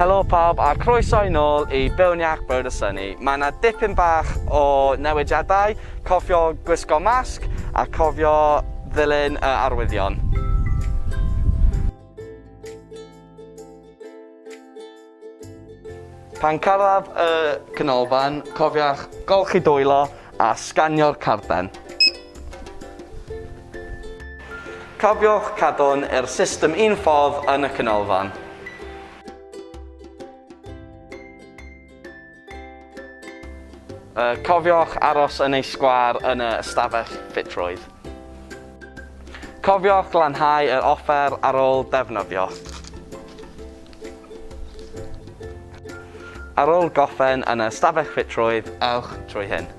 Helo pawb a croeso i nôl i Byw'n Iach Bro Dysynni. Mae yna dipyn bach o newidiadau, cofio gwisgo masg a cofio ddilyn y arwyddion. Pan cyrraedd y ganolfan, cofiwch golchi dwylo a sganio'r carden. Cofiwch cadw'n i'r system un ffordd yn y canolfan. Cofiwch aros yn ei sgwâr yn y ystafell ffitrwydd. Cofiwch glanhau yr offer ar ôl defnyddio. Ar ôl goffen yn y ystafell ffitrwydd, ewch trwy hyn.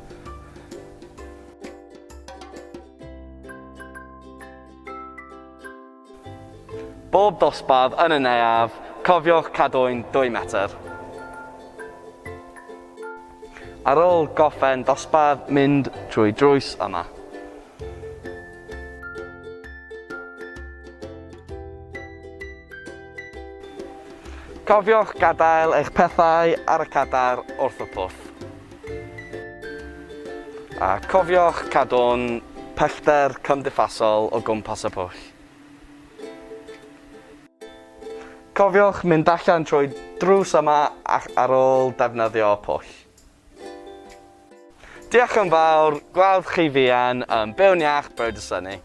Bob dosbarth yn y neuaf, cofiwch cadw'n 2 metr. Ar ôl goffen dosbarth, mynd trwy drws yma. Cofiwch gadael eich pethau ar y cadar wrth y pwll. A cofiwch cadw'n pellter cymdeithasol o gwmpas y pwll. Cofiwch mynd allan trwy drws yma ar ôl defnyddio pwll. Diolch yn fawr, gweld chi fi yn Byw'n Iach Bro Dysynni.